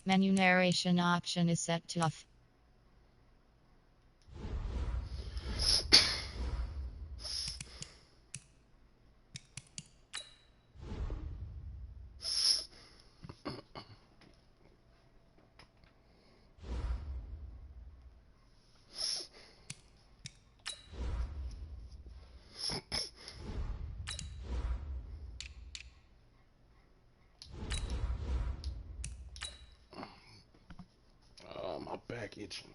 Menu narration option is set to off. My back itching.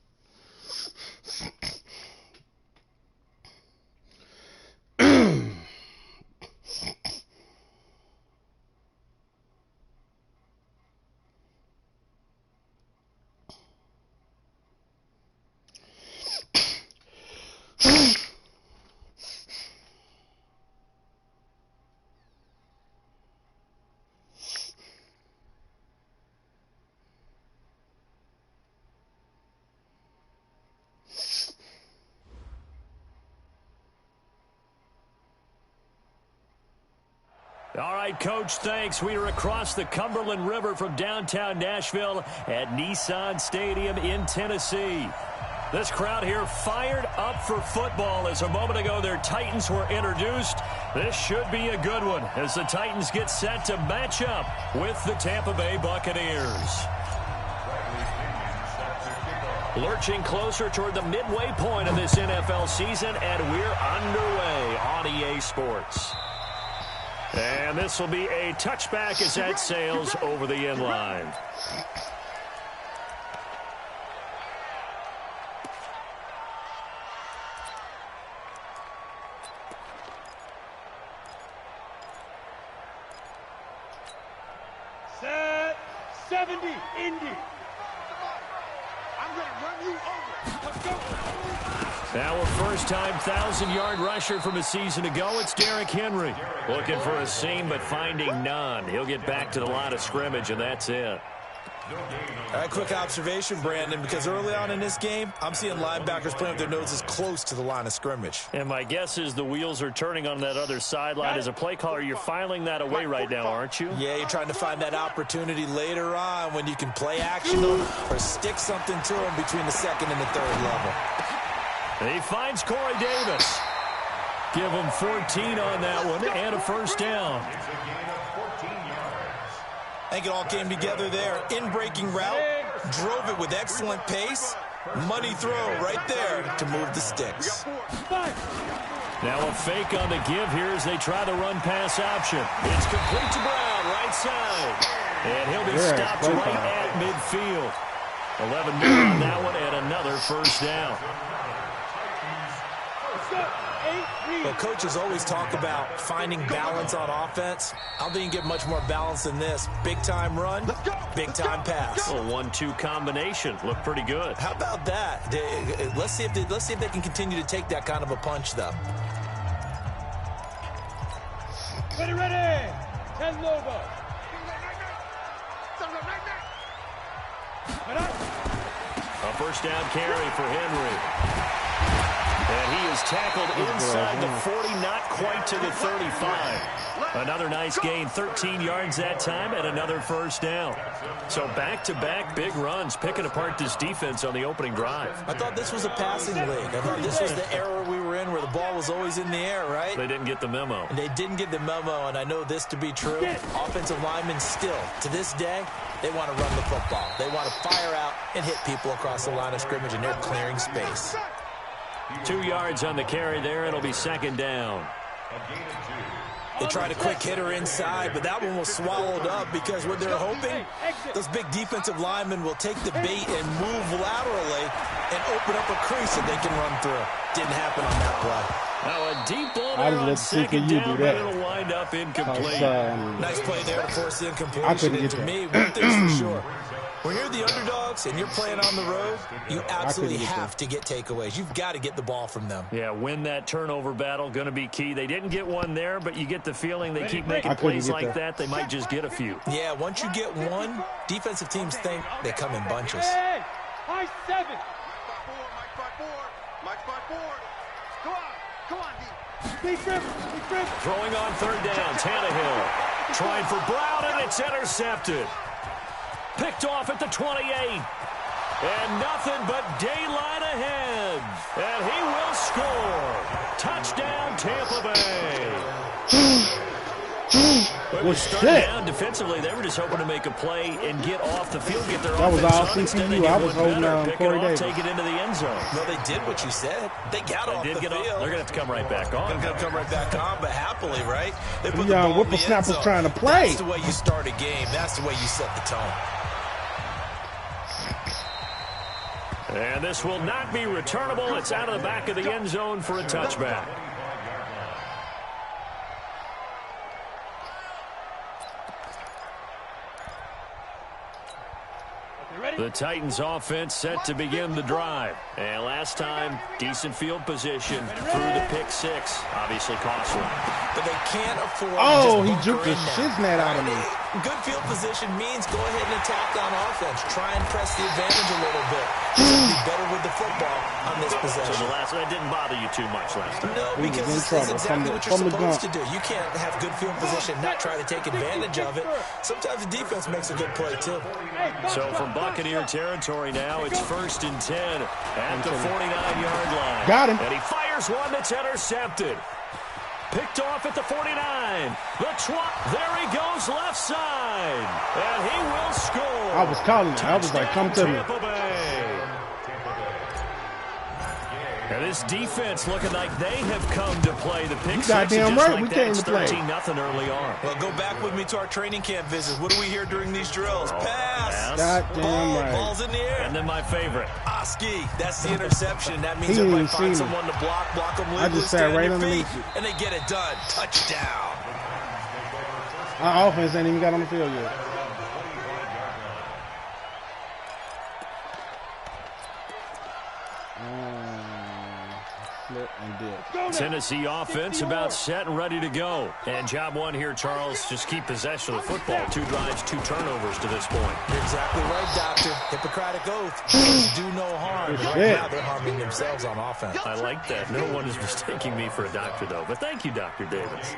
All right, Coach, thanks. We are across the Cumberland River from downtown Nashville at Nissan Stadium in Tennessee. This crowd here fired up for football as a moment ago their Titans were introduced. This should be a good one as the Titans get set to match up with the Tampa Bay Buccaneers. Lurching closer toward the midway point of this NFL season, and we're underway on EA Sports. And this will be a touchback as that sails over the end line. Set 70, Indy. I'm going to run you over. Let's go. Now a first-time 1,000-yard rusher from a season ago. It's Derrick Henry. Looking for a seam, but finding none. He'll get back to the line of scrimmage, and that's it. All right, quick observation, Brandon, because early on in this game, I'm seeing linebackers playing with their noses close to the line of scrimmage. And my guess is the wheels are turning on that other sideline. As a play caller, you're filing that away right now, aren't you? Yeah, you're trying to find that opportunity later on when you can play action them or stick something to them between the second and the third level. He finds Corey Davis. Give him 14 on that one and a first down. I think it all came together there. In-breaking route, drove it with excellent pace. Money throw right there to move the sticks. Now a fake on the give here as they try the run-pass option. It's complete to Brown, right side. And he'll be stopped right at midfield. 11 more on that one and another first down. Well, coaches always talk about finding balance on offense. I don't think you can get much more balance than this. Big-time run, big-time pass. A 1-2 combination. Looked pretty good. How about that? Let's see if they can continue to take that kind of a punch, though. Ready. 10 Lobo. A first down carry for Henry. And he is tackled inside the 40, not quite to the 35. Another nice gain, 13 yards that time, and another first down. So back-to-back big runs, picking apart this defense on the opening drive. I thought this was a passing league. I thought this was the era we were in where the ball was always in the air, right? They didn't get the memo. And they didn't get the memo, and I know this to be true. Offensive linemen still, to this day, they want to run the football. They want to fire out and hit people across the line of scrimmage, and they're clearing space. 2 yards on the carry there. It'll be second down. They tried a quick hitter inside, but that one was swallowed up because what they're hoping, those big defensive linemen will take the bait and move laterally and open up a crease that they can run through. Didn't happen on that play. Now a deep ball there on second down, but it'll wind up incomplete. Nice play there to force the incompletion. And to me, one thing's for sure. When you're the underdogs and you're playing on the road, you absolutely have to get takeaways. You've got to get the ball from them. Yeah, win that turnover battle, going to be key. They didn't get one there, but you get the feeling they keep making plays like that, they might just get a few. Yeah, once you get one, defensive teams think they come in bunches. High 7. Mike 5-4. Come on, D. Throwing on third down, Tannehill. Trying for Brown, and it's intercepted. Picked off at the 28. And nothing but daylight ahead. And he will score. Touchdown, Tampa Bay. When we started down defensively, they were just hoping to make a play and get off the field, get their offense on. Instead, they did one better, pick it off, take it into the end zone. Well, they did what you said. They got off the field. They're going to have to come right back on. They're going to come right back on, but happily, right? They put the ball in the end zone. Trying to play. That's the way you start a game. That's the way you set the tone. And this will not be returnable. It's out of the back of the end zone for a touchback. The Titans offense set to begin the drive. And last time, decent field position through the pick six. Obviously costly. But they can't afford he juked the shiznit out of me. Good field position means go ahead and attack on offense. Try and press the advantage a little bit. Be better with the football on this possession. So that didn't bother you too much last time? No, because this is exactly what you're supposed to do. You can't have good field position, not try to take advantage of it. Sometimes the defense makes a good play, too. So from Buccaneer territory now, it's 1st and 10 at the 49-yard line. Got him. And he fires one that's intercepted. Picked off at the 49. There he goes left side. And he will score. I was calling it. I was like, come to me. And this defense looking like they have come to play. The pick six. Goddamn right, like we came to play. 13-0 early on. Well, go back with me to our training camp visits. What do we hear during these drills? Pass. Goddamn right. Ball's in the air. And then my favorite. Oski. That's the interception. That means everybody finds someone to block them. I just sat right underneath it. And they get it done. Touchdown. Our offense ain't even got on the field yet. Tennessee offense about set and ready to go. And job one here, Charles, just keep possession of the football. 2 drives, 2 turnovers to this point. You're exactly right, Doctor. Hippocratic oath. Do no harm. Right now they're harming themselves on offense. I like that. No one is mistaking me for a doctor, though. But thank you, Dr. Davis.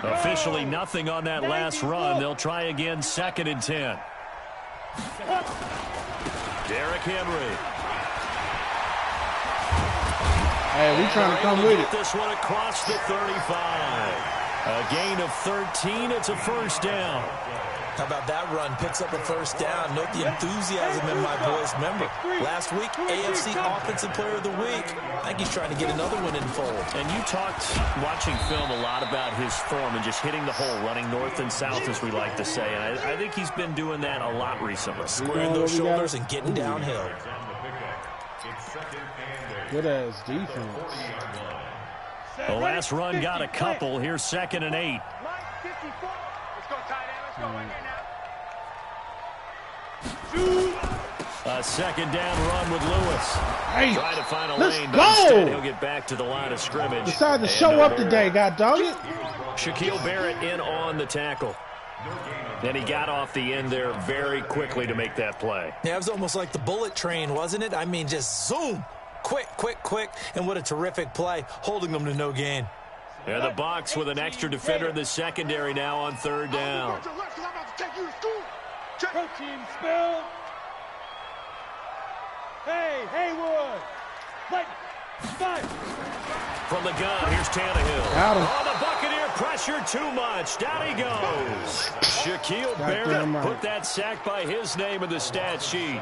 Officially nothing on that last run. They'll try again, 2nd and 10. Derrick Henry. Hey, we trying to come with it. This one across the 35. A gain of 13. It's a 1st down. How about that run? Picks up a 1st down. Note the enthusiasm in my voice. Remember, last week, AFC Offensive Player of the Week. I think he's trying to get another one in fold. And you talked, watching film, a lot about his form and just hitting the hole, running north and south, as we like to say. And I think he's been doing that a lot recently. Squaring those shoulders and getting downhill. Good ass defense. The last run got a couple. Here's 2nd and 8. A 2nd down run with Lewis. Hey, try to find a let's lane, go. but instead he'll get back to the line of scrimmage. Decided to show up today, god dog it. Shaquille Barrett in on the tackle. And he got off the end there very quickly to make that play. Yeah, it was almost like the bullet train, wasn't it? I mean, just zoom. Quick, quick, quick. And what a terrific play, holding them to no gain. And the Bucks with an extra defender in the secondary now on 3rd down. Protein spill. Hey, Haywood. Five. From the gun, here's Tannehill. Got him. Oh, the Buccaneer pressure too much. Down he goes. Shaquille Barrett put that sack by his name in the stat sheet.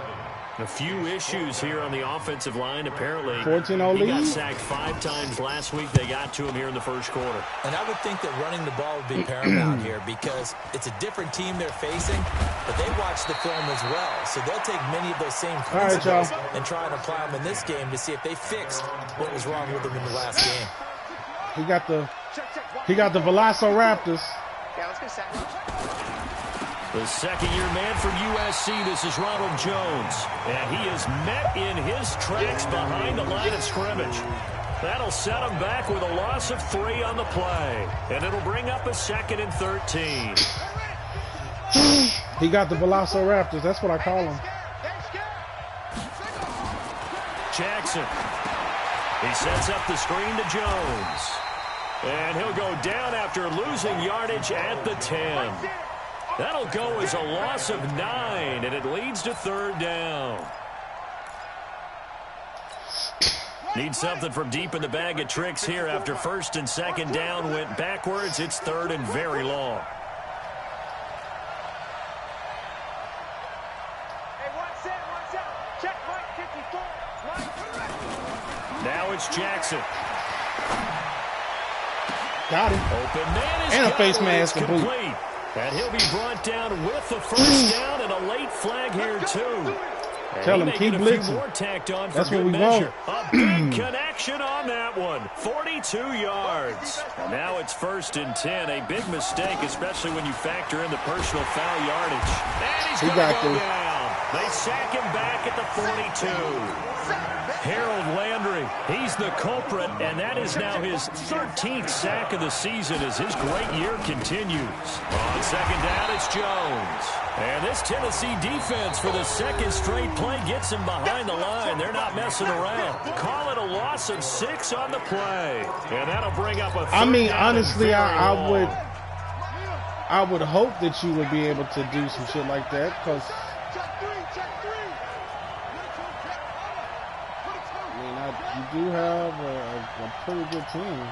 A few issues here on the offensive line. Apparently, 14-0 he lead. got sacked 5 times last week. They got to him here in the 1st quarter. And I would think that running the ball would be paramount here because it's a different team they're facing, but they watch the film as well. So they'll take many of those same principles and try and apply them in this game to see if they fixed what was wrong with them in the last game. He got the Velociraptors. Yeah, let's get set. The 2nd-year man from USC, this is Ronald Jones. And he is met in his tracks behind the line of scrimmage. That'll set him back with a loss of 3 on the play. And it'll bring up a 2nd and 13. He got the Velociraptors. That's what I call them. Jackson. He sets up the screen to Jones. And he'll go down after losing yardage at the 10. That'll go as a loss of 9, and it leads to 3rd down. Need something from deep in the bag of tricks here after 1st and 2nd down went backwards. It's 3rd and very long. Now it's Jackson. Got him. Open man is And a face mask complete. And he'll be brought down with the 1st down and a late flag here too. Tell him, keep blitzing. That's what we want. A big connection on that one. 42 yards. And now it's 1st and 10. A big mistake, especially when you factor in the personal foul yardage. And he's going to go down. They sack him back at the 42. Harold Landry, he's the culprit, and that is now his 13th sack of the season as his great year continues. On 2nd down, it's Jones. And this Tennessee defense for the 2nd straight play gets him behind the line. They're not messing around. Call it a loss of 6 on the play. And that'll bring up a third. I mean, down honestly, I would hope that you would be able to do some shit like that, because you do have a pretty good team.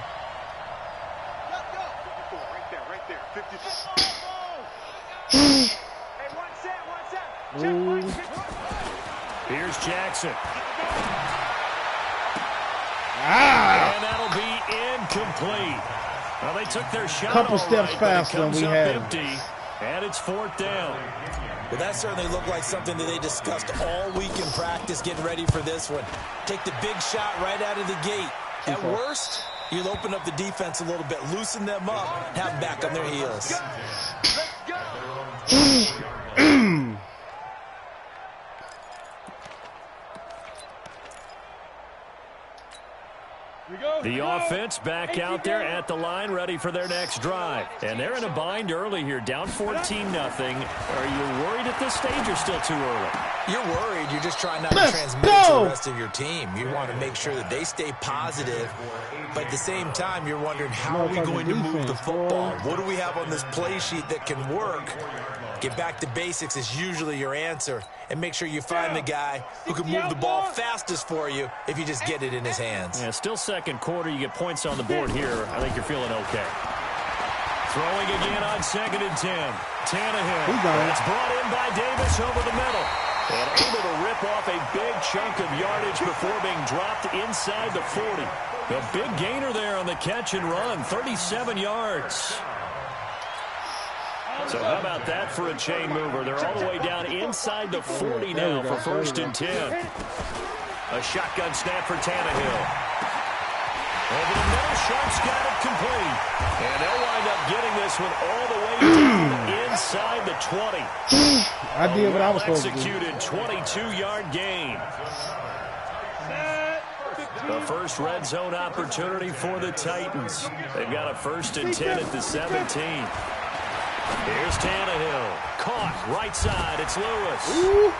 Here's Jackson. And that'll be incomplete. Well, they took their shot. Couple steps faster than we had. Empty, and it's 4th down. Well, that certainly looked like something that they discussed all week in practice, getting ready for this one. Take the big shot right out of the gate. At worst, you'll open up the defense a little bit, loosen them up, have them back on their heels. The offense back out there at the line, ready for their next drive. And they're in a bind early here, down 14-0. Are you worried at this stage or still too early? You're worried. You're just trying not to transmit it to the rest of your team. You want to make sure that they stay positive. But at the same time, you're wondering, how are we going to move the football? What do we have on this play sheet that can work? Get back to basics is usually your answer. And make sure you find the guy who can move the ball fastest for you if you just get it in his hands. Yeah, still 2nd quarter. You get points on the board here. I think you're feeling okay. Throwing again on 2nd and 10. Tannehill. It's brought in by Davis over the middle. And able to rip off a big chunk of yardage before being dropped inside the 40. The big gainer there on the catch and run, 37 yards. So how about that for a chain mover? They're all the way down inside the 40 now for 1st and 10. A shotgun snap for Tannehill. Over the middle, Sharp's got it complete. And they'll wind up getting this one all the way down inside the 20. I did what I was supposed to do. Executed 22-yard gain. The first red zone opportunity for the Titans. They've got a 1st and 10 at the 17. Here's Tannehill. Caught right side. It's Lewis. Ooh.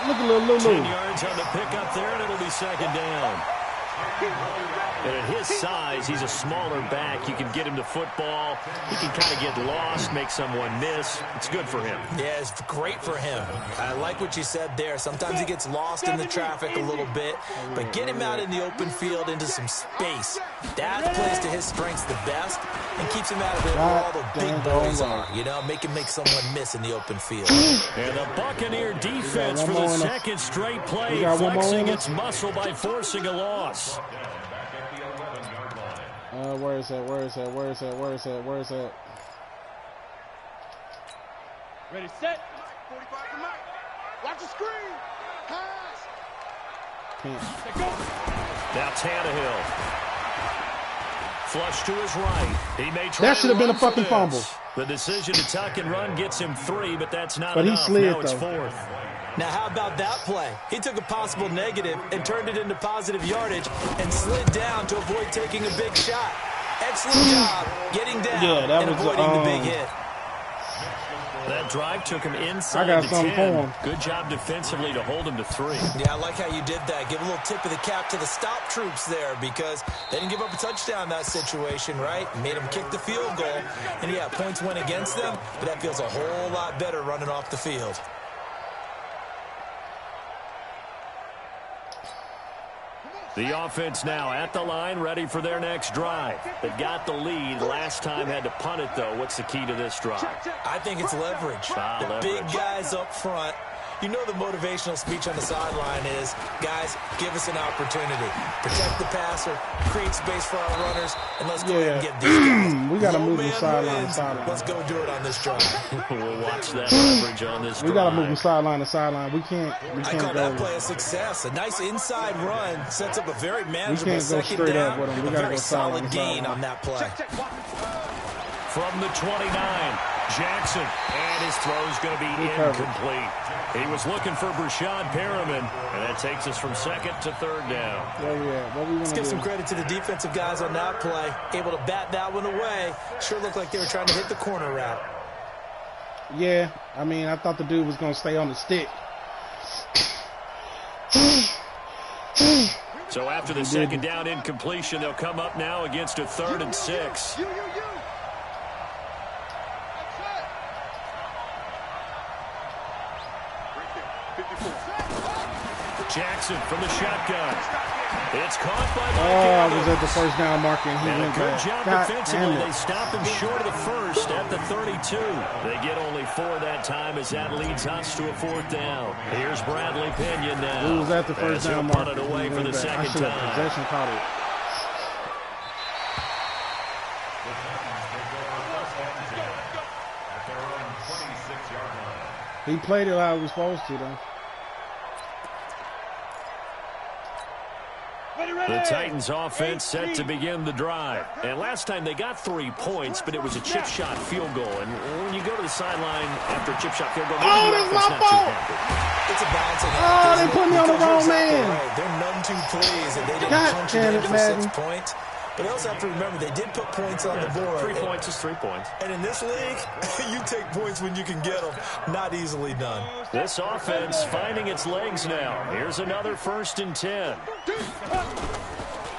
Look at little 10 yards on the pickup there, and it'll be 2nd down. And at his size, he's a smaller back. You can get him to football. He can kind of get lost, make someone miss. It's good for him. Yeah, it's great for him. I like what you said there. Sometimes he gets lost in the traffic a little bit, but get him out in the open field into some space. That plays to his strengths the best and keeps him out of where all the big boys are. You know, make him make someone miss in the open field. And the Buccaneer defense for the 2nd straight play, flexing its muscle by forcing a loss. Where is that? Ready, set. 45 to Mike. Watch the screen. Pass. Go. Now Tannehill. Flush to his right. He may try. That should have been a fucking fumble. The decision to tuck and run gets him 3, but that's not enough. He slid, now it's though. 4th. Now, how about that play? He took a possible negative and turned it into positive yardage and slid down to avoid taking a big shot. Excellent job getting down and avoiding the big hit. That drive took him inside the 10. Good job defensively to hold him to 3. Yeah, I like how you did that. Give a little tip of the cap to the stop troops there because they didn't give up a touchdown in that situation, right? Made them kick the field goal. And, yeah, points went against them, but that feels a whole lot better running off the field. The offense now at the line, ready for their next drive. They've got the lead. Last time had to punt it, though. What's the key to this drive? I think it's leverage. The big guys up front. You know the motivational speech on the sideline is, guys, give us an opportunity. Protect the passer, create space for our runners, and let's go ahead and get these guys. We got to move them sideline to sideline. Let's go do it on this drive. We'll watch that leverage on this drive. We got to move them sideline to sideline. We can't I call that play a success. A nice inside run sets up a very manageable second down. We got to go solid gain on that play. From the 29, Jackson, and his throw is going to be incomplete. He was looking for Brashad Perriman, and that takes us from second to third down. Let's give some credit to the defensive guys on that play. Able to bat that one away. Sure looked like they were trying to hit the corner route. Yeah, I mean, I thought the dude was going to stay on the stick. So after the second down incompletion, they'll come up now against a 3rd and 6. Jackson from the shotgun. It's caught by Mike Evans. Was at the first down marker, and he went good back. job defensively. They stop him short of the first at the 32. They get only 4 that time as that leads us to a 4th down. Here's Bradley Pinion now. He was at the first down marker. Punt it away for the second time. Possession caught it. He played it how he was supposed to, though. The Titans offense set to begin the drive. And last time they got 3 points, but it was a chip shot field goal. And when you go to the sideline after a chip shot field goal, that's my fault. It's a balancing act. Oh, they put me on the wrong man. Right. They're none too pleased, and they didn't punch it in for 6 points. But they also have to remember they did put points on the board. 3 points is 3 points. And in this league, you take points when you can get them. Not easily done. This offense finding its legs now. Here's another 1st and 10.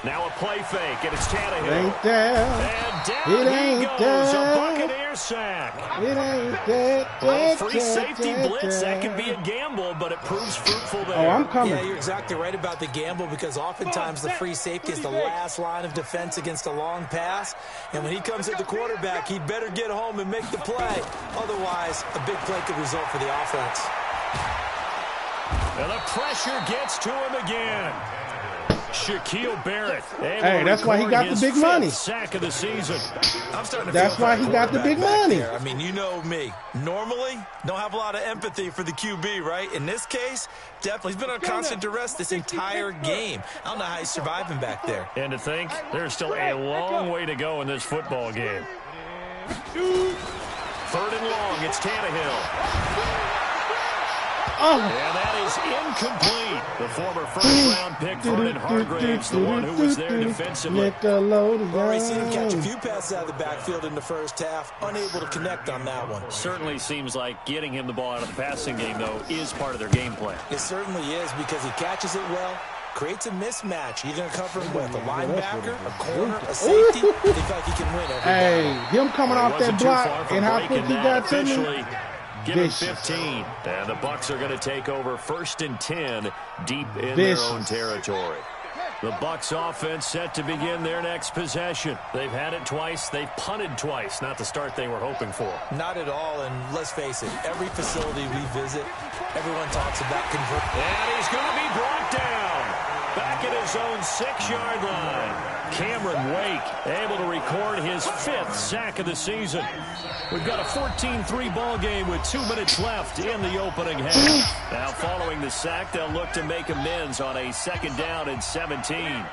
Now a play fake, and it's Tannehill. It ain't there. And down he goes, a Buccaneer sack. It ain't there. Well, free safety blitz, that can be a gamble, but it proves fruitful there. Oh, I'm coming. Yeah, you're exactly right about the gamble because oftentimes the free safety is the last line of defense against a long pass. And when he comes at the quarterback, he'd better get home and make the play. Otherwise, a big play could result for the offense. And the pressure gets to him again. Shaquille Barrett. Hey, that's why he got the big money. Sack of the season. I'm starting to that's why he got the big money. There. I mean, you know me. Normally, don't have a lot of empathy for the QB, right? In this case, definitely. He's been on constant duress this entire game. I don't know how he's surviving back there. And to think, there's still a long way to go in this football game. 3rd and long. It's Tannehill. Oh. And that is incomplete. The former 1st-round pick, Vernon Hargreaves, the one who was there defensively. Well, we seen him catch a few passes out of the backfield in the first half, unable to connect on that one. Certainly seems like getting him the ball out of the passing game, though, is part of their game plan. It certainly is because he catches it well, creates a mismatch. You're going to cover him with a linebacker, a corner, a safety. They feel like he can win every down. Him coming off that block and how quick he got to me. Give him 15. And the Bucks are going to take over 1st and 10 deep in their own territory. The Bucks offense set to begin their next possession. They've had it twice. They've punted twice. Not the start they were hoping for. Not at all. And let's face it, every facility we visit, everyone talks about converting. And he's going to be brought down. Back at his own 6-yard line. Cameron Wake able to record his 5th sack of the season. We've got a 14-3 ball game with 2 minutes left in the opening half. Now following the sack, they'll look to make amends on a 2nd down and 17.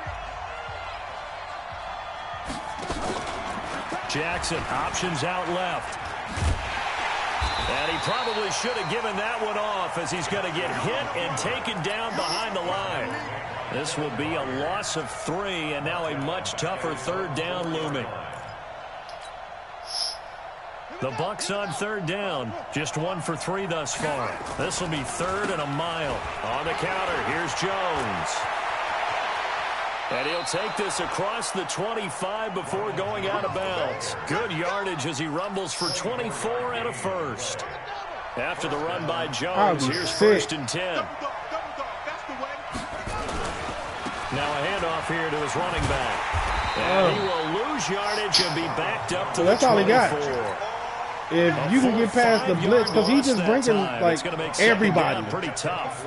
Jackson options out left. And he probably should have given that one off as he's going to get hit and taken down behind the line. This will be a loss of 3, and now a much tougher 3rd down looming. The Bucks on third down. Just 1 for 3 thus far. This will be 3rd and a mile. On the counter, here's Jones. And he'll take this across the 25 before going out of bounds. Good yardage as he rumbles for 24 and a first. After the run by Jones, here's 1st and 10. Now a handoff here to his running back. And he will lose yardage and be backed up to the 24. That's all he got. If you can get past the blitz, because he's just bringing like everybody. Pretty tough.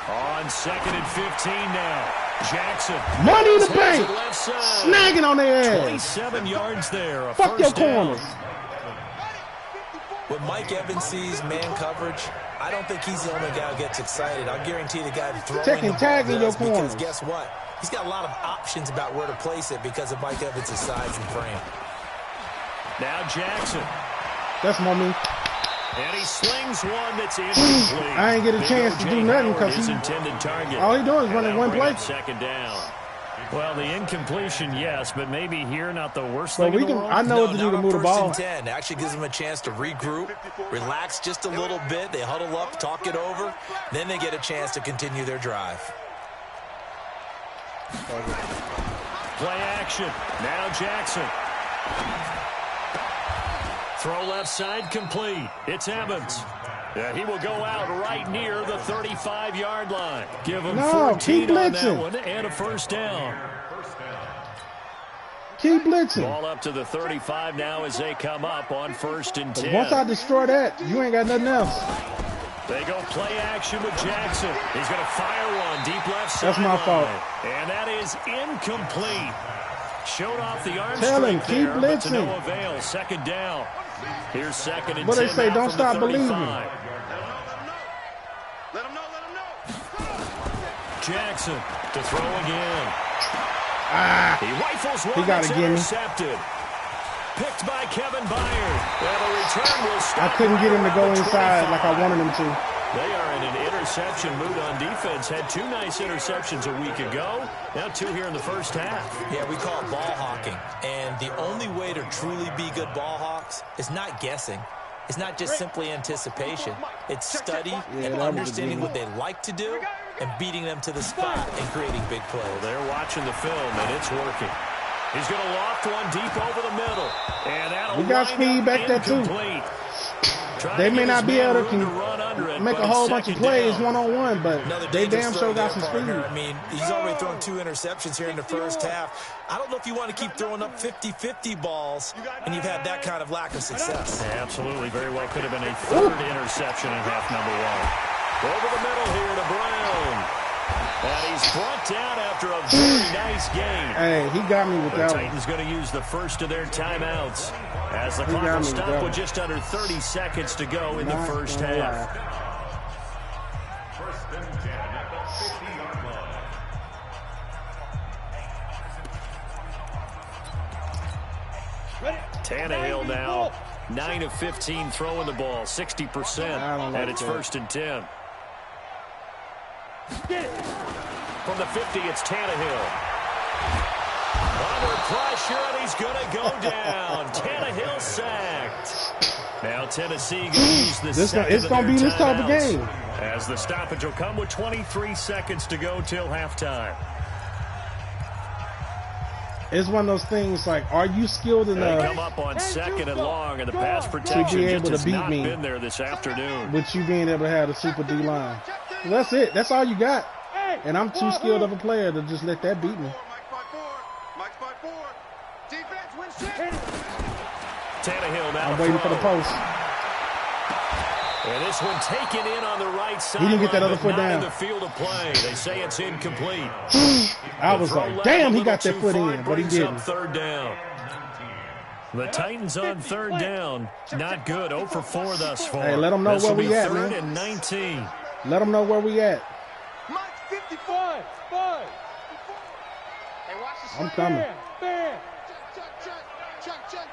On 2nd and 15 now. Jackson. Money in the bank. Snagging on their ass. 27 yards there. Fuck your corners. When Mike Evans sees man coverage, I don't think he's the only guy who gets excited. I'll guarantee the guy throwing the ball does, because guess what? He's got a lot of options about where to place it because of Mike Evans' size and frame. Now Jackson. That's more me. And he slings one that's incomplete. I ain't get a chance to do nothing because all he doing is running one play. 2nd down. Well, the incompletion, yes, but maybe here not the worst thing in the world. I know what to do to move the ball. 1st and 10 actually gives them a chance to regroup, relax just a little bit. They huddle up, talk it over, then they get a chance to continue their drive. Play action. Now Jackson. Throw left side complete. It's Evans. Yeah, he will go out right near the 35-yard line. Give him 14 on that one and a 1st down. Keep blitzing. Ball up to the 35 now as they come up on 1st and 10. Once I destroy that, you ain't got nothing else. They go play action with Jackson. He's going to fire one deep left side. That's my fault. And that is incomplete. Showed off the arm Tell him, strength keep there, but to blitzing. no avail. 2nd down. Here's 2nd and 10. What they say, don't from the stop believing. 35. Let him know. Jackson to throw again. He rifles one. He got to give me. Intercepted. Picked by Kevin Byard. And a return will stop. I couldn't get him to go inside like I wanted him to. They are in an interception mood on defense. Had 2 nice interceptions a week ago. Now 2 here in the first half. Yeah, we call it ball hawking. And the only way to truly be good ball hawks is not guessing. It's not just simply anticipation. It's study and understanding what they like to do and beating them to the spot and creating big plays. Well, they're watching the film, and it's working. He's going to loft one deep over the middle. And that'll we got speed back there, too. They may not be able to make a whole bunch of plays one-on-one, but they damn sure got some speed. I mean, he's already thrown 2 interceptions here in the first half. I don't know if you want to keep throwing up 50-50 balls, and you've had that kind of lack of success. Absolutely. Very well could have been a 3rd interception in half number 1. Over the middle here to Brown. And he's brought down after a very nice game. Hey, he got me with that one. The Titans going to use the first of their timeouts as the clock will stop with just under 30 seconds to go in the first half. First and 10 at the 50-yard line. Tannehill now 9 of 15 throwing the ball, 60%, and it's 1st and 10. From the 50, it's Tannehill. Under pressure, and he's going to go down. Tannehill sacked. Now Tennessee going to use this. It's going to be this type of game. As the stoppage will come with 23 seconds to go till halftime. It's one of those things like, are you skilled enough? They come up on 2nd and long, and the pass protection just has not been there this afternoon. With you being able to have the super D line. So that's it. That's all you got. And I'm too skilled of a player to just let that beat me. Tannehill now. I'm waiting for the post. And this one taken in on the right side. He didn't get that other foot down. In the field of play. They say it's incomplete. I was like, damn, he got that foot in, but he didn't. 3rd down. The Titans on 3rd down. Not good. 0 for 4 thus far. Hey, let them know where we at, man. 3rd and 19. Let them know where we at. Mike 55. 5. Hey, watch the I'm coming. Bam.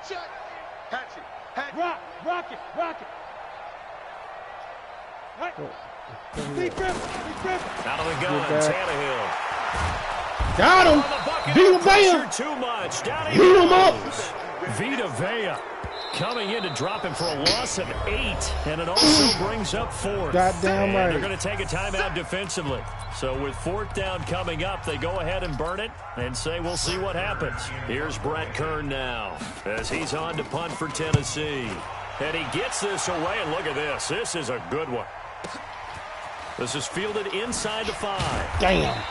Check. Hatchet. Rock it. Right. Deep rip. Out of the gun, Tannehill. Got him. Vita Vea. Too much. Down he Beat him up. Vita Vea. coming in to drop him for a loss of 8, and it also brings up 4th. Goddamn right. They're going to take a timeout defensively. So with 4th down coming up, they go ahead and burn it and say we'll see what happens. Here's Brett Kern now as he's on to punt for Tennessee. And he gets this away, and look at this. This is a good one. This is fielded inside the 5. Damn.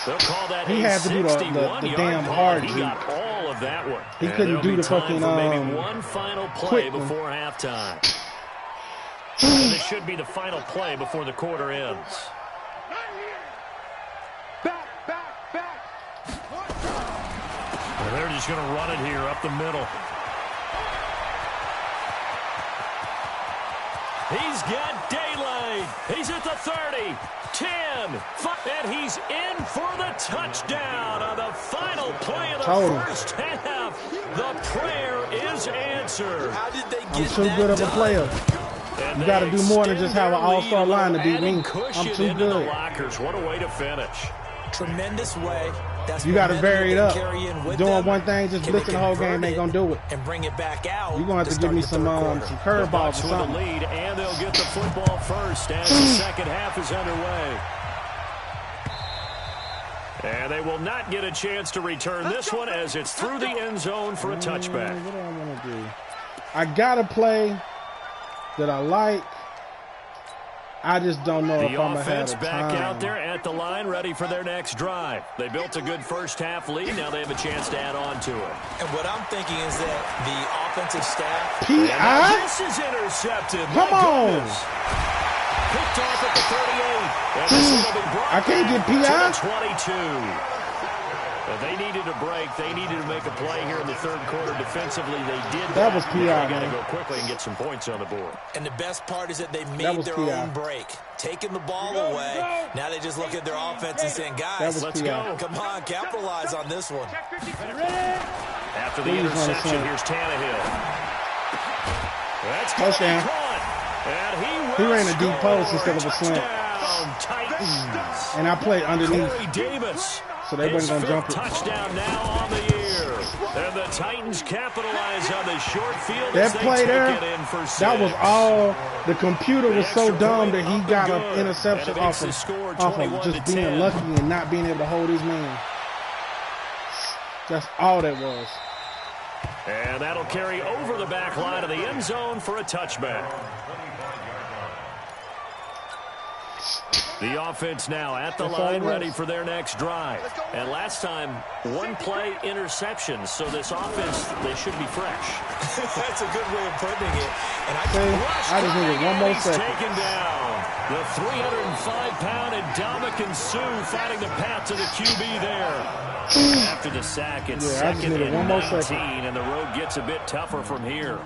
They'll call that he had to do the damn hard. He got all of that one. He couldn't do the fucking maybe one final play before halftime. And this should be the final play before the quarter ends. Back. And they're just going to run it here up the middle. He's got daylight. He's at the 30, 10, 5, and he's in for the touchdown on the final play of the first half. The prayer is answered. How did they get I'm too good of a player. You got to do more than just have an all-star line to beat me. I'm too good. What a way to finish. Tremendous way. That's you got to vary it up. Doing them. One thing, just blitzing the whole game ain't gonna do it. And bring it back out. You're gonna have to give me some curveballs or something. The lead, and they'll get the football first as the second half is underway. And they will not get a chance to return this one as it's through the end zone for a touchback. What do I want to do? I got to play that I like. I just don't know if I'm going to have the offense back out there at the line, ready for their next drive. They built a good first-half lead. Now they have a chance to add on to it. And what I'm thinking is that the offensive staff... P.I.? This is intercepted. Come on. Picked off at the 38. And this will be brought I can't get P.I.? to the 22. They needed a break. They needed to make a play here in the third quarter. Defensively, they did that. Was P.I. They got to go quickly and get some points on the board. And the best part is that they made their own break. Taking the ball away. Now they just look at their offense and saying, guys, let's go. Come on, capitalize on this one. After the interception, here's Tannehill. That's touchdown. He ran a deep post instead of a slant. And I played underneath. Corey Davis. So they wasn't going to jump it. Touchdown now on the year. And the Titans capitalize on the short field. That play there, that was all. The computer was so dumb that he got an interception off of just being lucky and not being able to hold his man. That's all that was. And that'll carry over the back line of the end zone for a touchback. The offense now at the line, ready for their next drive. And last time, one play interception. So this offense, they should be fresh. That's a good way of putting it. And I just needed one more second. Taken down. The 305-pound Ndamukong Suh fighting the path to the QB there. After the sack, it's second and 19, and the road gets a bit tougher from here.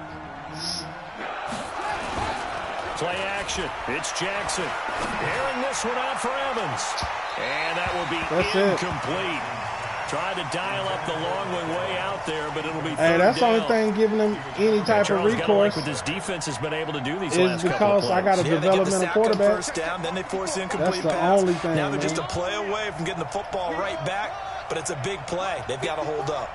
Play action. It's Jackson. Airing this one out for Evans. And that will be incomplete. Tried to dial up the long way out there, but it'll be third that's the down. only thing giving them any type of recourse. What this defense has been able to do these is because I got a developmental quarterback. First down, then they force incomplete pass. That's the only thing. Now they're just a play away from getting the football right back, but it's a big play. They've got to hold up.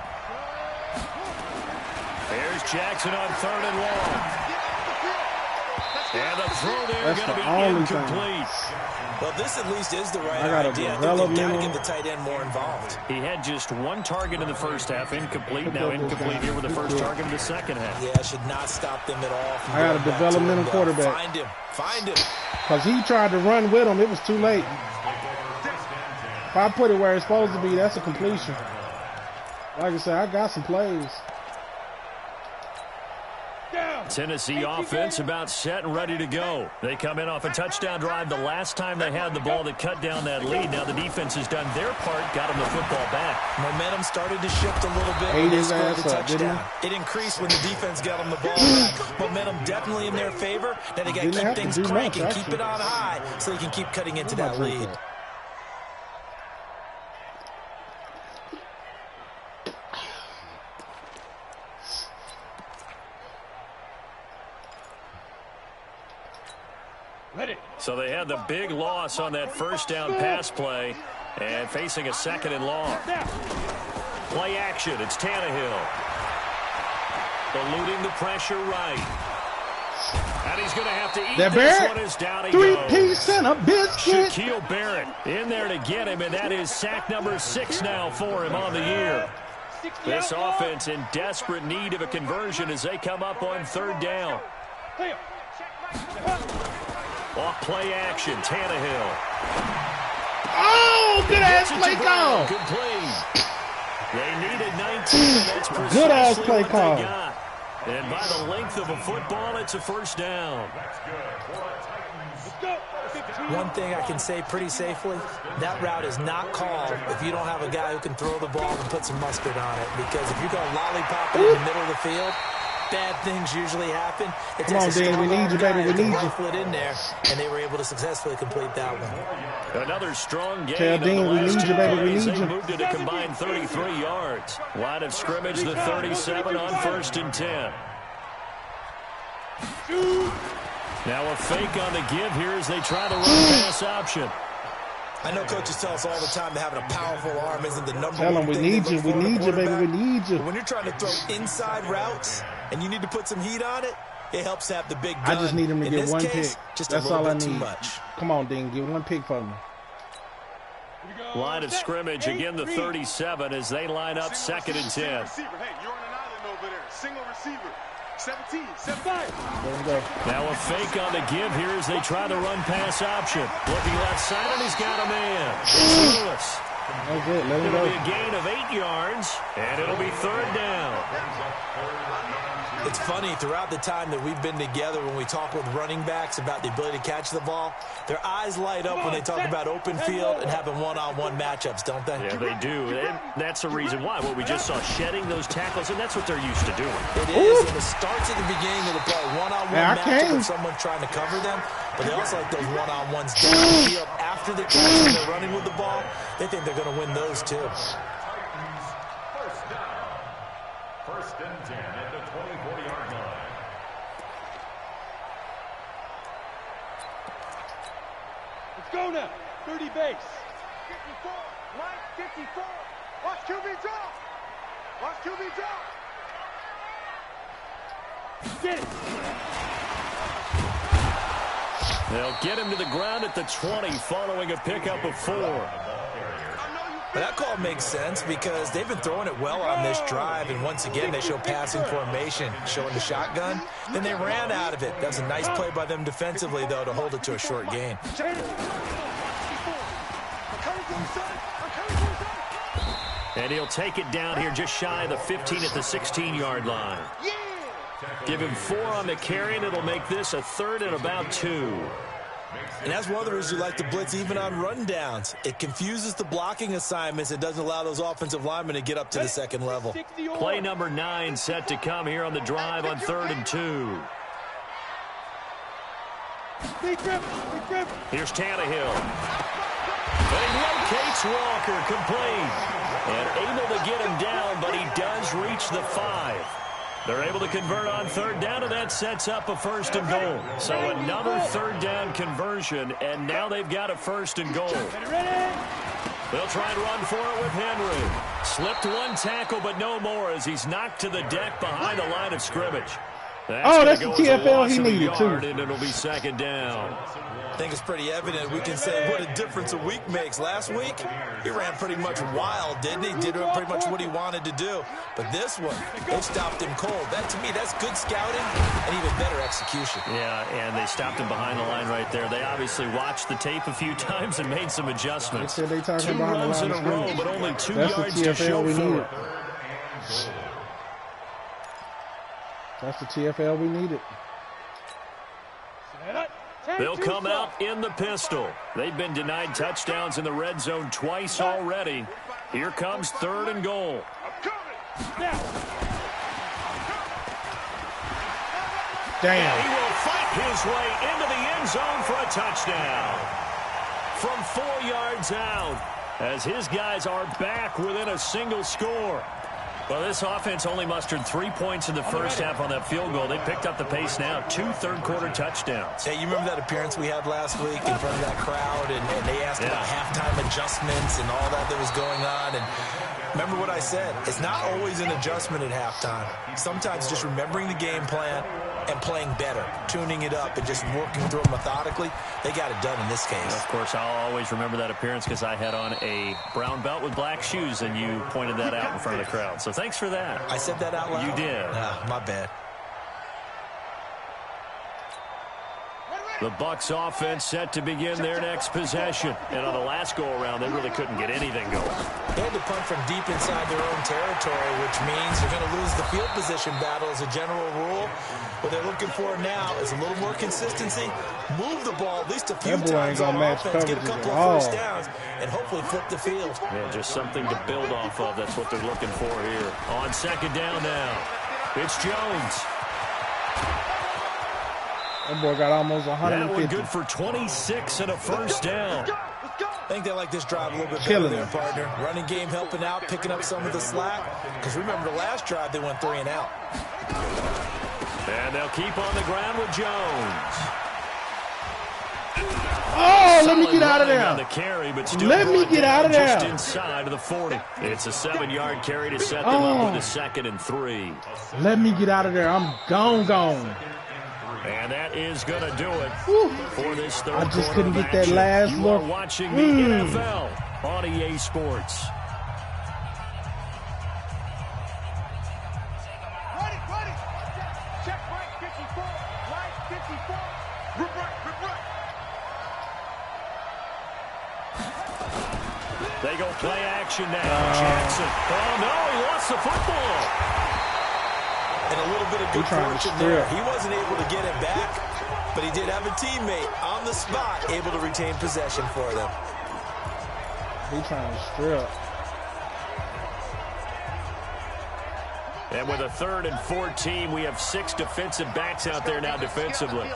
There's Jackson on third and long. And the throw there going to be incomplete. Well, this at least is the right idea. They've got to get the tight end more involved. He had just one target in the first half, incomplete. Now incomplete here with the first target in the second half. Yeah, should not stop them at all. I got a developmental quarterback. Find him. Because he tried to run with him. It was too late. If I put it where it's supposed to be, that's a completion. Like I said, I got some plays. Tennessee offense about set and ready to go. They come in off a touchdown drive the last time they had the ball that cut down that lead. Now the defense has done their part, got them the football back. Momentum started to shift a little bit when they scored the touchdown. It increased when the defense got them the ball back. Momentum definitely in their favor. Now they got to keep things cranking, keep it on high so they can keep cutting into that lead. So they had the big loss on that first down pass play and facing a second and long. Play action. It's Tannehill. eluding the pressure right. And he's going to have to eat that this Barrett, one as down he 3-piece and a biscuit. Shaquille Barrett in there to get him, and that is sack number 6 now for him on the year. This offense in desperate need of a conversion as they come up on 3rd down. Off play action, Tannehill. Oh, good-ass play call. Complete. They needed 19, and that's precisely good-ass play what call. they got. And by the length of a football, it's a 1st down. One thing I can say pretty safely, that route is not called if you don't have a guy who can throw the ball and put some mustard on it. Because if you're going to lollipop it in the middle of the field, bad things usually happen. It Come on, Dan, we need you, baby, we need you. Rifle it in there, and they were able to successfully complete that one. Another strong game. Tell Dean we need you, baby, we need They you. moved it a combined 33 yards. Line of scrimmage, the 37 on 1st and 10. Now a fake on the give here as they try to run pass option. I know coaches tell us all the time that having a powerful arm isn't the number Tell one them we thing need they you, look we for in a need you, baby, we quarterback. need you. But when you're trying to throw inside routes and you need to put some heat on it, it helps have the big gun. I just need him to in get this one case, pick. Just That's a little all I bit too need. much. Come on, Dean, get one pick for me. Line of scrimmage, again the 37 as they line up 2nd and 10. Hey, you're on an island over there. Single receiver. 17, 75. Let him go. Now a fake on the give here as they try to run pass option. Looking left side, and he's got a man. It's Lewis. That's it, let him It'll go. be a gain of 8 yards, and it'll be 3rd down. It's funny, throughout the time that we've been together, when we talk with running backs about the ability to catch the ball, their eyes light up when they talk about open field and having one-on-one matchups, don't they? Yeah, they do. And that's the reason why. Well, we just saw shedding those tackles, and that's what they're used to doing. It is, and it starts at the beginning of the play. One-on-one Yeah, I matchup can. with someone trying to cover them, but they also like those one-on-ones down the field after the catch when they're running with the ball. They think they're going to win those, too. 1st down. 1st and 10 at the 24-yard line. Let's go now. 30 base. 54. Mike, 54. Watch QB drop. Watch QB drop. Get it. They'll get him to the ground at the 20 following a pickup of 4. But that call makes sense because they've been throwing it well on this drive, and once again they show passing formation, showing the shotgun. Then they ran out of it. That was a nice play by them defensively, though, to hold it to a short gain. And he'll take it down here just shy of the 15 at the 16-yard line. Give him 4 on the carry, and it'll make this a 3rd and about 2. And that's one of the reasons you like to blitz even on run downs. It confuses the blocking assignments. It doesn't allow those offensive linemen to get up to the second level. Play number 9 set to come here on the drive on 3rd and 2. Here's Tannehill. And he locates Walker, complete. And able to get him down, but he does reach the 5. They're able to convert on 3rd down, and that sets up a 1st and goal. So another 3rd down conversion, and now they've got a 1st and goal. They'll try and run for it with Henry. Slipped one tackle, but no more as he's knocked to the deck behind the line of scrimmage. That's the TFL he needed, too. And it'll be 2nd down. I think it's pretty evident. We can say what a difference a week makes. Last week, he ran pretty much wild, didn't he? Did pretty much what he wanted to do. But this one, they stopped him cold. That, to me, that's good scouting and even better execution. Yeah, and they stopped him behind the line right there. They obviously watched the tape a few times and made some adjustments. They said they talking 2 about runs the in line a of row, scrimmage. but only 2 That's the yards to show TFL we for needed. it. That's the TFL we needed. They'll come out in the pistol. They've been denied touchdowns in the red zone twice already. Here comes 3rd and goal. Damn. He will fight his way into the end zone for a touchdown. From 4 yards out, as his guys are back within a single score. Well, this offense only mustered 3 points in the first half on that field goal. They picked up the pace now. 2 third-quarter touchdowns. Hey, you remember that appearance we had last week in front of that crowd, and they asked about halftime adjustments and all that was going on, and remember what I said. It's not always an adjustment at halftime. Sometimes just remembering the game plan and playing better, tuning it up and just working through it methodically. They got it done in this case. Of course, I'll always remember that appearance because I had on a brown belt with black shoes, and you pointed that out in front of the crowd. So thanks for that. I said that out loud? You did. My bad. The Bucks offense set to begin their next possession. And on the last go-around, they really couldn't get anything going. They had to punt from deep inside their own territory, which means they're going to lose the field position battle as a general rule. What they're looking for now is a little more consistency, move the ball at least a few times on offense, get a couple of first downs, and hopefully flip the field. Yeah, just something to build off of. That's what they're looking for here. On second down now, it's Jones. That boy got almost 150. That one good for 26 and a first down. I think they like this drive a little bit better there, partner. Running game helping out, picking up some of the slack. Because remember the last drive, they went 3 and out. And they'll keep on the ground with Jones. Oh, let me get out of there. The carry, but still let me get out of there. Just inside of the 40. It's a 7-yard carry to set them up with a 2nd and 3. Let me get out of there. I'm gone. And that is going to do it for this third I just couldn't get action. that last You look. are watching the NFL on EA Sports. Ready. Check right 54. Right 54. Rip right. They go play action now. Jackson. Oh, no, he lost the football. And a little bit of good fortune there. He wasn't able to get it back, but he did have a teammate on the spot able to retain possession for them. He trying to strip. And with a 3rd and 14, we have 6 defensive backs out there now defensively.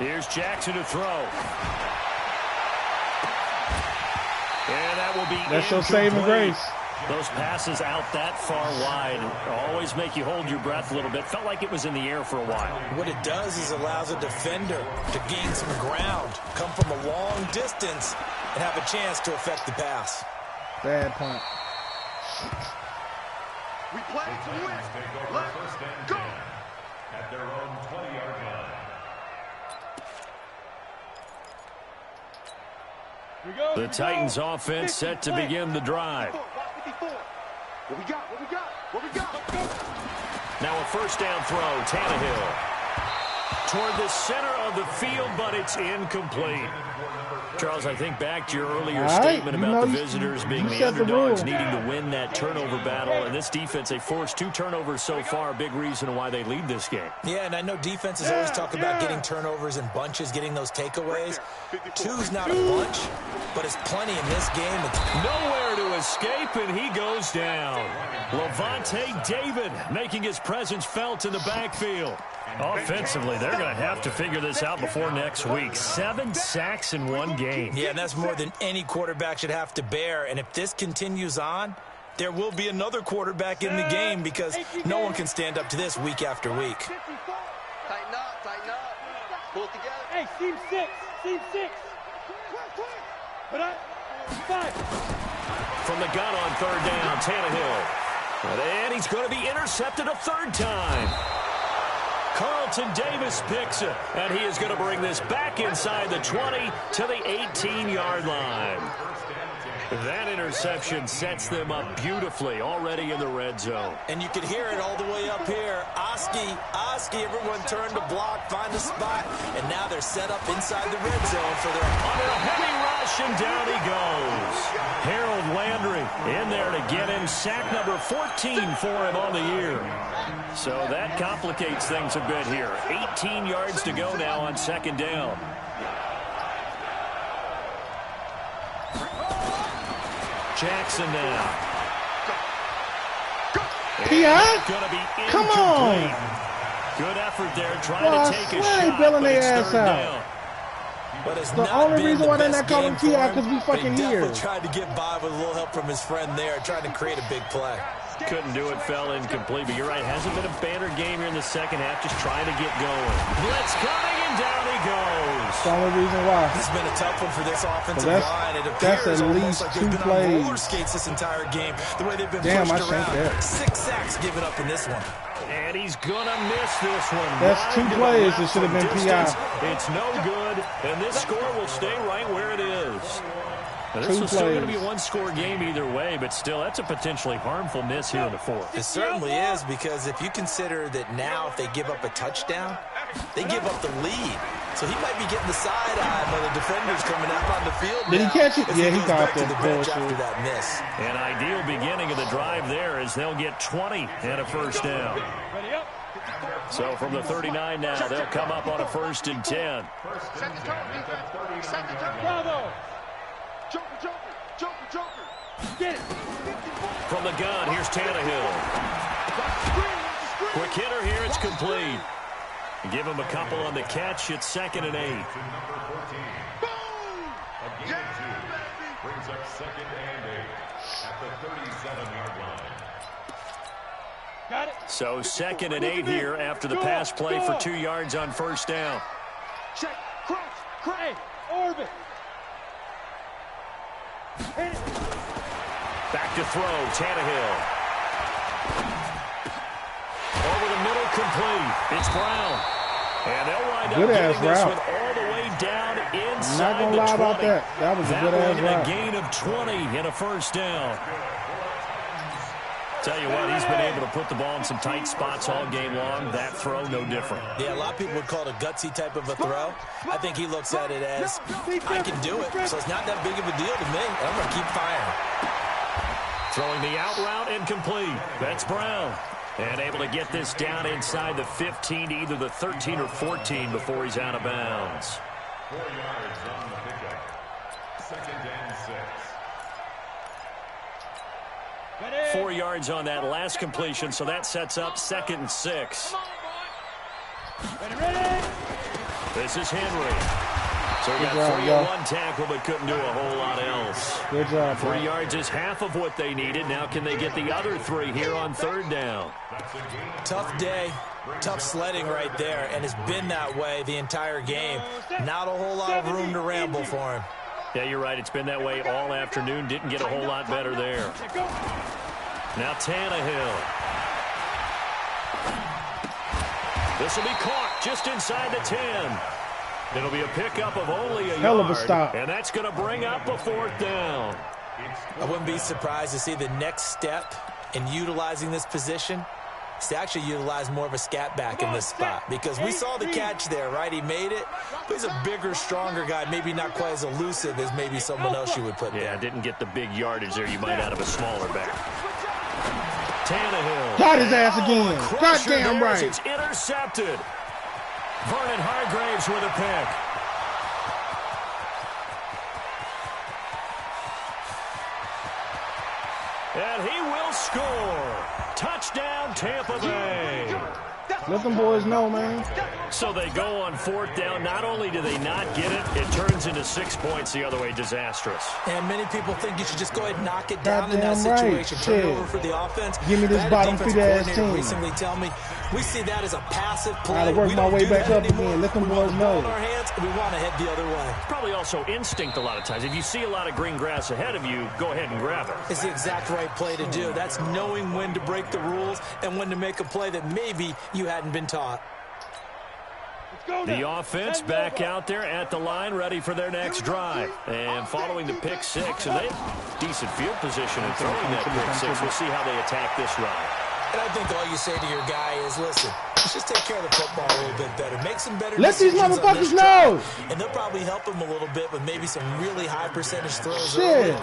Here's Jackson to throw. And that will be That's your saving grace. Those passes out that far wide always make you hold your breath a little bit. Felt like it was in the air for a while. What it does is allows a defender to gain some ground, come from a long distance, and have a chance to affect the pass. Bad punt. We play to win. Let's go. At their own 20-yard line. The Titans offense set to begin the drive. What we got? Now a first down throw, Tannehill. Toward the center of the field, but it's incomplete. Charles, I think back to your earlier statement about the visitors being the underdogs needing to win that turnover battle. And this defense, they forced 2 turnovers so far, a big reason why they lead this game. Yeah, and I know defenses always talk about getting turnovers in bunches, getting those takeaways. 2's not a bunch, but it's plenty in this game. It's nowhere to escape, and he goes down. Levante David making his presence felt in the backfield. Offensively, they're going to have to figure this out before next week. 7 sacks in 1 game. Yeah, and that's more than any quarterback should have to bear. And if this continues on, there will be another quarterback in the game because no one can stand up to this week after week. Tighten up. Pull it together. Hey, seam 6. Put up. 5. From the gun on 3rd down, Tannehill. And he's going to be intercepted a 3rd time. Carlton Davis picks it, and he is going to bring this back inside the 20 to the 18-yard line. That interception sets them up beautifully already in the red zone. And you can hear it all the way up here. Oski, everyone turned to block, find a spot, and now they're set up inside the red zone for their under a heavy rush, and down he goes. Harold Landry in there to get him. Sack number 14 for him on the year. So that complicates things a bit here. 18 yards to go now on 2nd down. Jackson now. Come on. Good effort there trying to take a shot, bailing but their it's ass 3rd out. down. But it's The only reason why they're not calling PI because we fucking here. Tried to get by with a little help from his friend there, trying to create a big play. Couldn't do it, fell incomplete. But you're right, hasn't been a banner game here in the second half, just trying to get going. Blitz coming, and down he goes. That's the only reason why. It's been a tough one for this offensive line. It appears almost like they've been on roller skates this entire game. The way they've been pushed around. 6 sacks given up in this one. And he's going to miss this one. That's 2 plays that should have been PI. It's no good, and this score will stay right where it is. Now, this 2 was still going to plays. be a one-score game either way, but still, that's a potentially harmful miss here in the fourth. It certainly is, because if you consider that now if they give up a touchdown, they give up the lead. So he might be getting the side eye by the defenders coming out on the field. Did he catch it? Yeah, he caught that. that. That miss. An ideal beginning of the drive there as they'll get 20 and a first down. So from the 39 now, they'll come up on a 1st and 10. Bravo! Joker! Get it! From the gun, here's Tannehill. Quick hitter here, it's complete. Give him a couple on the catch. It's 2nd and 8. Brings up 2nd and 8 at the 37-yard line. Got it. So 2nd and 8 here after the pass play for 2 yards on 1st down. Check, cross, crane, orbit. Hit it. Back to throw, Tannehill. Over the middle, complete. It's Brown. And they'll wind up getting this one all the way down inside Not gonna lie about that. That was a good-ass route. A gain of 20 and a 1st down. Tell you what, he's been able to put the ball in some tight spots all game long. That throw, no different. Yeah, a lot of people would call it a gutsy type of a throw. I think he looks at it as, I can do it, so it's not that big of a deal to me. I'm going to keep firing. Throwing the out route incomplete. That's Brown. And able to get this down inside the 15 to either the 13 or 14 before he's out of bounds. 4 yards on the pickup. 2nd and 6. 4 yards on that last completion, so that sets up 2nd and 6. Ready? This is Henry. So he got 3 on 1 tackle, but couldn't do a whole lot else. Good job. 3 yards is half of what they needed. Now can they get the other 3 here on 3rd down? Tough day, tough sledding right there, and it's been that way the entire game. Not a whole lot of room to ramble for him. Yeah, you're right. It's been that way all afternoon. Didn't get a whole lot better there. Now Tannehill. This will be caught just inside the 10. It'll be a pickup of only a yard. Hell of a stop. And that's going to bring up a 4th down. I wouldn't be surprised to see the next step in utilizing this position is to actually utilize more of a scat back in this spot, because we saw the catch there, right? He made it, but he's a bigger, stronger guy, maybe not quite as elusive as maybe someone else you would put there. Yeah, didn't get the big yardage there you might out of a smaller back. Tannehill. Got his ass again. Goddamn right. It's intercepted. Vernon Hargraves with a pick. And he will score. Touchdown, Tampa Bay. Let them boys know, man. So they go on 4th down. Not only do they not get it, it turns into 6 points the other way. Disastrous. And many people think you should just go ahead and knock it down in that Goddamn situation. right. Turn it Shit. over for the offense. Give me this bottom feeder-ass team. Recently tell me we see that as a passive play. I gotta work we my don't way do back that up anymore. again. Let them We boys want the ball know. in our hands, and we want to head the other way. Probably also instinct a lot of times. If you see a lot of green grass ahead of you, go ahead and grab it. It's the exact right play to do. That's knowing when to break the rules and when to make a play that maybe you hadn't been taught. The offense back out there at the line, ready for their next drive. And following the pick 6, and they decent field position in throwing that pick 6. We'll see how they attack this run. And I think all you say to your guy is, listen, let's just take care of the football a little bit better. Make some better Let these decisions on motherfuckers this know. drive. And they'll probably help him a little bit with maybe some really high percentage throws Shit. early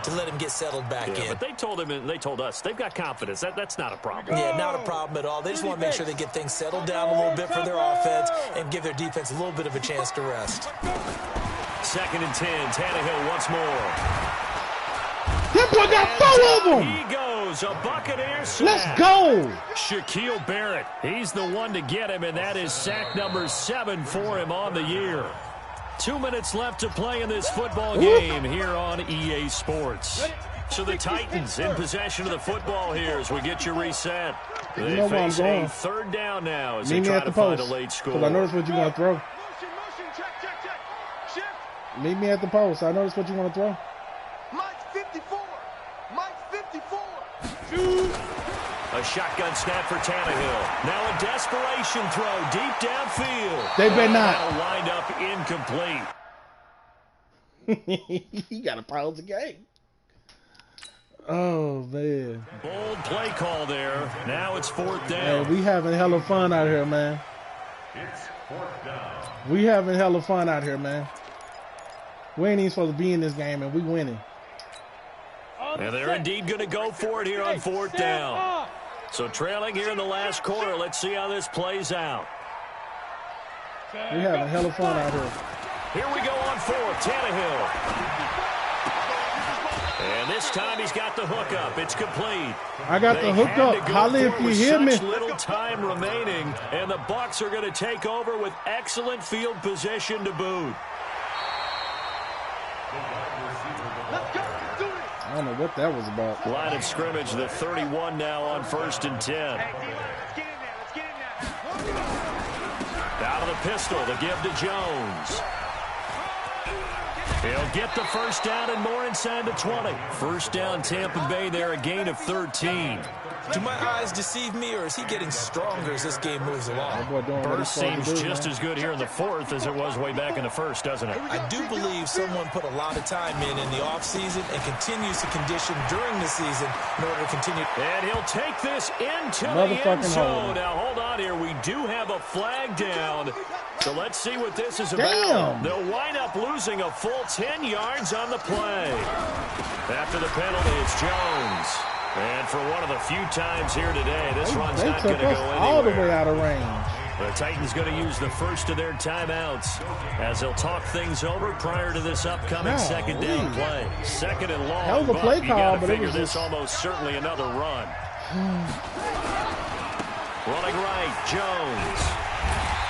to let him get settled back in. But they told him and they told us they've got confidence. That's not a problem. Yeah, not a problem at all. They just want to make sure they get things settled down a little bit for their offense and give their defense a little bit of a chance to rest. 2nd and 10. Tannehill once more. That boy got 4 of them. He goes. A Buccaneer sack. Let's go. Shaquille Barrett. He's the one to get him, and that is sack number 7 for him on the year. 2 minutes left to play in this football game here on EA Sports. So the Titans in possession of the football here as we get you reset. They face a third down now as they try to find a late score. Because I notice what you're going to throw. Motion, check. Shift. Meet me at the post. I notice what you want to throw. Mike's 54. A shotgun snap for Tannehill. Now a desperation throw deep downfield. They better not. That'll wind up incomplete. You got to pause the game. Oh, man. Bold play call there. Now it's 4th down. Hey, we having hella fun out here, man. It's 4th down. We having hella fun out here, man. We ain't even supposed to be in this game, and we winning. And they're indeed going to go for it here on 4th down. So trailing here in the last quarter. Let's see how this plays out. We having hella fun out here. Here we go on 4th. Tannehill. And this time he's got the hook up. It's complete. I got the hook up. Holla if you hear me. Little time remaining, and the Bucks are going to take over with excellent field position to boot. I don't know what that was about. Line of scrimmage, the 31 now on 1st and 10. Out of the pistol, the give to Jones. He'll get the first down and more inside the 20. First down, Tampa Bay there, a gain of 13. Do my eyes deceive me, or is he getting stronger as this game moves along? Burst seems just as good here in the 4th as it was way back in the 1st, doesn't it? I do believe someone put a lot of time in the offseason and continues to condition during the season in order to continue. And he'll take this into the end zone. Now, hold on here. We do have a flag down. So let's see what this is about. Damn. They'll wind up losing a full 10 yards on the play. After the penalty, it's Jones. And for one of the few times here today, this run's not going to go anywhere. All the way out of range. The Titans going to use the first of their timeouts as they'll talk things over prior to this upcoming second down play. Second and long. Hell of a play call, but it was this almost certainly another run. Running right, Jones.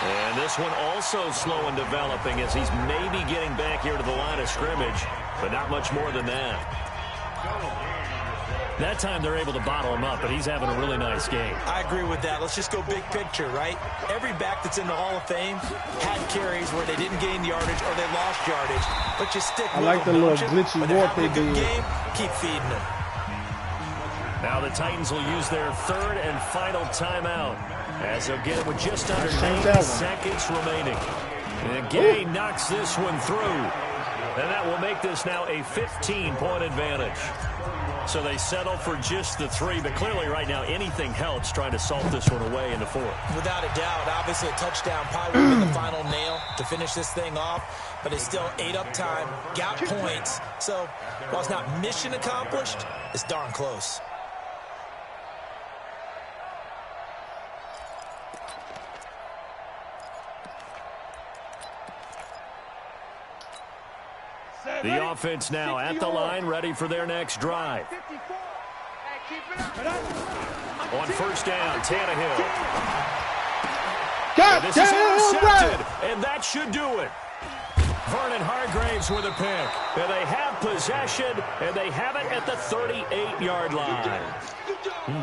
And this one also slow in developing as he's maybe getting back here to the line of scrimmage, but not much more than that. That time they're able to bottle him up, but he's having a really nice game. I agree with that. Let's just go big picture, right? Every back that's in the Hall of Fame had carries where they didn't gain yardage or they lost yardage. But you stick with them. I like the little glitchy warp they did. Keep feeding them. Now the Titans will use their third and final timeout as they'll get it with just under 90 seconds remaining. And Gay knocks this one through. And that will make this now a 15-point advantage. So they settle for just the 3, but clearly right now anything helps trying to salt this one away in the 4th. Without a doubt, obviously a touchdown probably would have been the final nail to finish this thing off, but it's still ate up time, got points. So while it's not mission accomplished, it's darn close. The offense now at the line, ready for their next drive. On first down, Tannehill. This is intercepted, and that should do it. Vernon Hargraves with a pick. And they have possession, and they have it at the 38-yard line.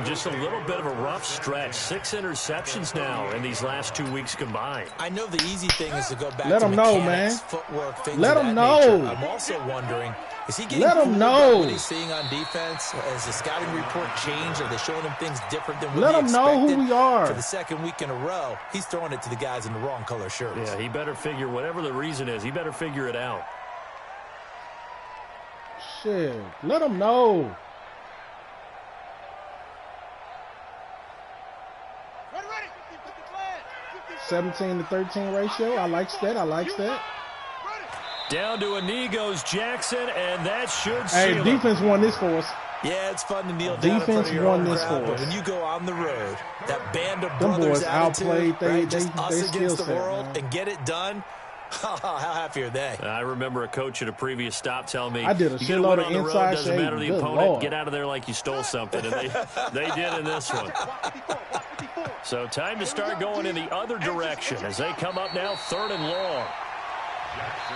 Just a little bit of a rough stretch. 6 interceptions now in these last 2 weeks combined. I know the easy thing is to go back Let to him mechanics, know, man. footwork, things Let of him that nature. know. I'm also wondering, is he getting Let him fooled know. by what he's seeing on defense? Has the scouting report changed? Are they showing him things different than what Let he him know expected? who we are. For the second week in a row, he's throwing it to the guys in the wrong color shirts. Yeah, he better figure, whatever the reason is, he better figure it out. Shit. Let him know. Ready. 17 to 13 ratio. I like that. I like that. Down to a knee goes Jackson, and that should Hey, seal defense won this for us. Yeah, it's fun to kneel down Defense in front of your won own this crowd, for but us. when you go on the road, that band of Them brothers boys attitude, outplayed right? Just they us skill against the set, world man. and get it done. How happy are they? I remember a coach at a previous stop telling me, I did a you get a shitload win of on the road, inside doesn't shade. matter the Good opponent, Lord. get out of there like you stole something. And they did in this one. So time to start going in the other direction as they come up now 3rd and long.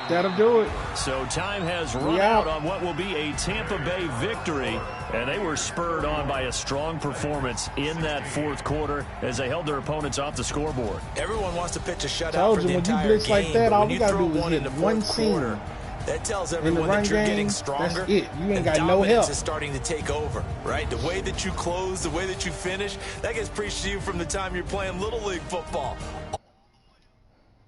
That'll do it. So time has run out on what will be a Tampa Bay victory, and they were spurred on by a strong performance in that fourth quarter as they held their opponents off the scoreboard. Everyone wants to pitch a shutout for the entire blitz game, like that, but all when we you gotta throw do is one hit in the one fourth seam. quarter, that tells everyone that you're getting stronger. That's it. You ain't got no dominance help. is starting to take over, right? The way that you close, the way that you finish, that gets preached to you from the time you're playing Little League football